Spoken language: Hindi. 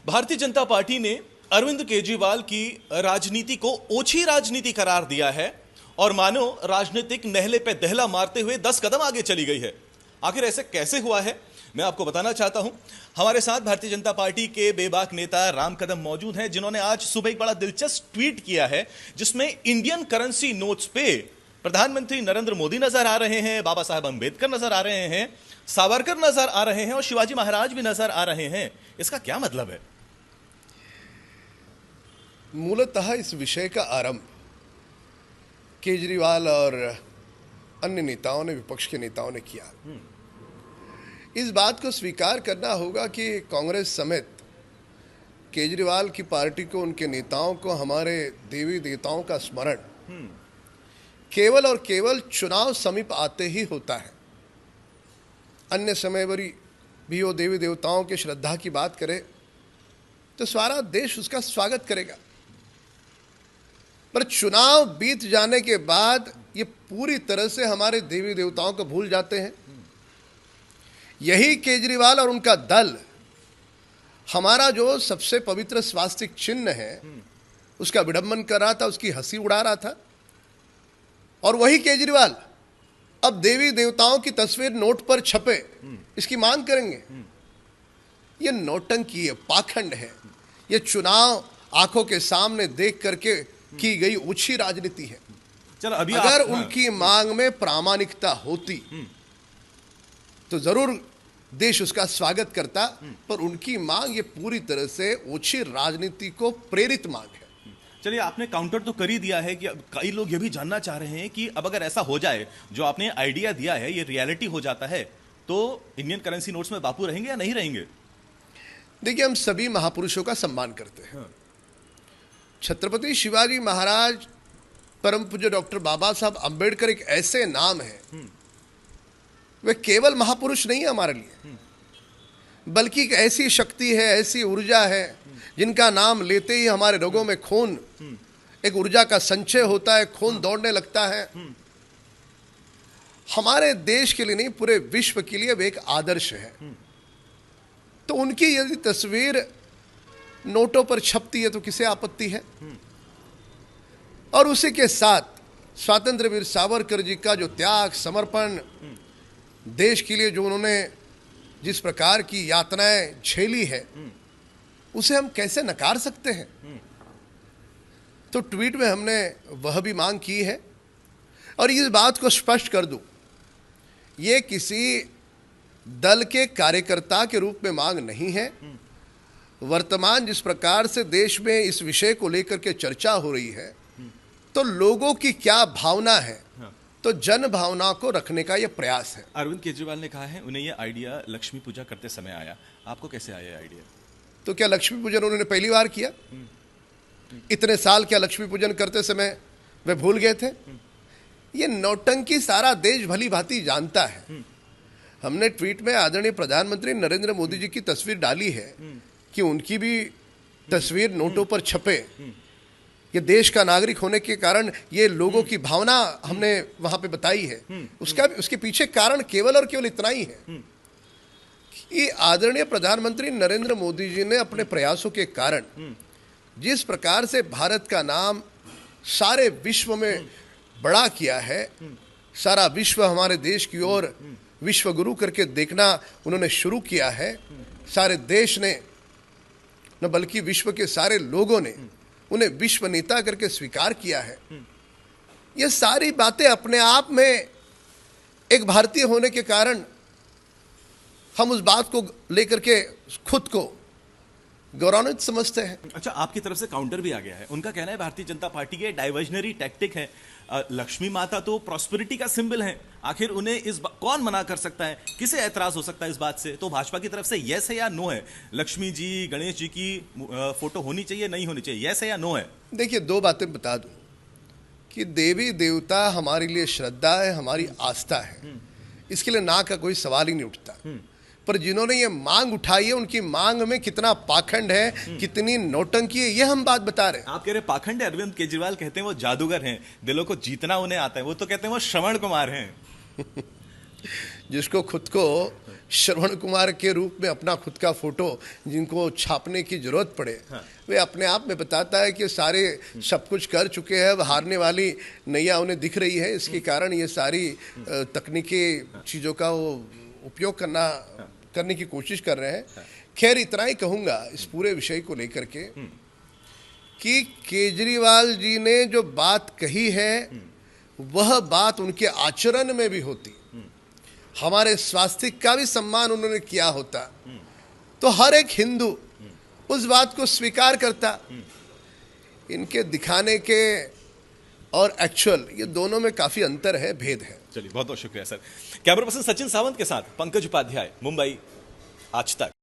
भारतीय जनता पार्टी ने अरविंद केजरीवाल की राजनीति को ओछी राजनीति करार दिया है और मानो राजनीतिक नहले पे दहला मारते हुए 10 कदम आगे चली गई है। आखिर ऐसे कैसे हुआ है, मैं आपको बताना चाहता हूं। हमारे साथ भारतीय जनता पार्टी के बेबाक नेता राम कदम मौजूद हैं, जिन्होंने आज सुबह एक बड़ा दिलचस्प ट्वीट किया है, जिसमें इंडियन करेंसी नोट्स पे प्रधानमंत्री नरेंद्र मोदी नजर आ रहे हैं, बाबा साहब अंबेडकर नजर आ रहे हैं, सावरकर नजर आ रहे हैं और शिवाजी महाराज भी नजर आ रहे हैं। इसका क्या मतलब है? मूलतः इस विषय का आरंभ केजरीवाल और अन्य नेताओं ने, विपक्ष के नेताओं ने किया। इस बात को स्वीकार करना होगा कि कांग्रेस समेत केजरीवाल की पार्टी को, उनके नेताओं को हमारे देवी देवताओं का स्मरण केवल और केवल चुनाव समीप आते ही होता है। अन्य समय भी वो देवी देवताओं के श्रद्धा की बात करे तो सारा देश उसका स्वागत करेगा, पर चुनाव बीत जाने के बाद ये पूरी तरह से हमारे देवी देवताओं को भूल जाते हैं। यही केजरीवाल और उनका दल हमारा जो सबसे पवित्र स्वास्तिक चिन्ह है उसका विडंबन कर रहा था, उसकी हंसी उड़ा रहा था। और वही केजरीवाल अब देवी देवताओं की तस्वीर नोट पर छपे इसकी मांग करेंगे। ये नौटंकी है, पाखंड है, ये चुनाव आंखों के सामने देख करके की गई ओछी राजनीति है। चलो अभी अगर उनकी मांग में प्रामाणिकता होती तो जरूर देश उसका स्वागत करता, पर उनकी मांग ये पूरी तरह से ओछी राजनीति को प्रेरित मांग है। चलिए, आपने काउंटर तो कर ही दिया है कि कई लोग ये भी जानना चाह रहे हैं कि अब अगर ऐसा हो जाए, जो आपने आइडिया दिया है ये रियलिटी हो जाता है, तो इंडियन करेंसी नोट्स में बापू रहेंगे या नहीं रहेंगे? देखिए, हम सभी महापुरुषों का सम्मान करते हैं। छत्रपति शिवाजी महाराज, परम पूज्य डॉक्टर बाबा साहब अंबेडकर एक ऐसे नाम है, वे केवल महापुरुष नहीं है हमारे लिए, बल्कि एक ऐसी शक्ति है, ऐसी ऊर्जा है जिनका नाम लेते ही हमारे रगों में खून, एक ऊर्जा का संचय होता है, खून दौड़ने लगता है। हमारे देश के लिए नहीं, पूरे विश्व के लिए वे एक आदर्श है। तो उनकी यदि तस्वीर नोटों पर छपती है तो किसे आपत्ति है? और उसी के साथ स्वतंत्र वीर सावरकर जी का जो त्याग, समर्पण, देश के लिए जो उन्होंने जिस प्रकार की यातनाएं झेली है, उसे हम कैसे नकार सकते हैं? तो ट्वीट में हमने वह भी मांग की है और इस बात को स्पष्ट कर दूं, ये किसी दल के कार्यकर्ता के रूप में मांग नहीं है। वर्तमान जिस प्रकार से देश में इस विषय को लेकर के चर्चा हो रही है, तो लोगों की क्या भावना है, तो जन भावना को रखने का यह प्रयास है। अरविंद केजरीवाल ने कहा है उन्हें यह आइडिया लक्ष्मी पूजा करते समय आया। आपको कैसे आया आइडिया? तो क्या लक्ष्मी पूजन उन्होंने पहली बार किया? इतने साल क्या लक्ष्मी पूजन करते समय वे भूल गए थे? ये नौटंकी सारा देश भली भांति जानता है। हमने ट्वीट में आदरणीय प्रधानमंत्री नरेंद्र मोदी जी की तस्वीर डाली है कि उनकी भी तस्वीर नोटों पर छपे। ये देश का नागरिक होने के कारण ये लोगों की भावना हमने वहां पे बताई है। उसके पीछे कारण केवल और केवल इतना ही है कि आदरणीय प्रधानमंत्री नरेंद्र मोदी जी ने अपने प्रयासों के कारण जिस प्रकार से भारत का नाम सारे विश्व में बड़ा किया है, सारा विश्व हमारे देश की ओर विश्व गुरु करके देखना उन्होंने शुरू किया है। सारे देश ने न बल्कि विश्व के सारे लोगों ने उन्हें विश्व नेता करके स्वीकार किया है। ये सारी बातें अपने आप में एक भारतीय होने के कारण हम उस बात को लेकर के खुद को गौरवान्वित समझते हैं। अच्छा, आपकी तरफ से काउंटर भी आ गया है। उनका कहना है भारतीय जनता पार्टी के डाइवर्जनरी टैक्टिक है। लक्ष्मी माता तो प्रॉस्पेरिटी का सिंबल है, आखिर उन्हें कौन मना कर सकता है? किसे ऐतराज हो सकता है इस बात से? तो भाजपा की तरफ से यस है या नो है? लक्ष्मी जी, गणेश जी की फोटो होनी चाहिए, नहीं होनी चाहिए, यस है या नो है? देखिए, दो बातें बता दूं कि देवी देवता हमारे लिए श्रद्धा है, हमारी आस्था है, इसके लिए ना का कोई सवाल ही नहीं उठता। पर जिन्होंने ये मांग उठाई है, उनकी मांग में कितना पाखंड है, कितनी नौटंकी है, ये हम बात बता रहे हैं। आप कह रहे पाखंड है। अरविंद केजरीवाल कहते हैं वो जादूगर हैं, दिलों को जीतना उन्हें आता है। वो तो कहते हैं वो श्रवण कुमार हैं। जिसको खुद को श्रवण कुमार के रूप में अपना खुद का फोटो जिनको छापने की जरूरत पड़े, वे अपने आप में बताता है कि सारे सब कुछ कर चुके हैं, अब हारने वाली नैया उन्हें दिख रही है। इसके कारण ये सारी तकनीकी चीज़ों का वो उपयोग करने की कोशिश कर रहे हैं। खैर इतना ही कहूँगा इस पूरे विषय को लेकर के कि केजरीवाल जी ने जो बात कही है वह बात उनके आचरण में भी होती, हमारे स्वास्थ्य का भी सम्मान उन्होंने किया होता तो हर एक हिंदू उस बात को स्वीकार करता। इनके दिखाने के और एक्चुअल ये दोनों में काफी अंतर है, भेद है। चलिए बहुत बहुत शुक्रिया sir. Camera person Sachin Sawant के साथ पंकज उपाध्याय, मुंबई आज तक।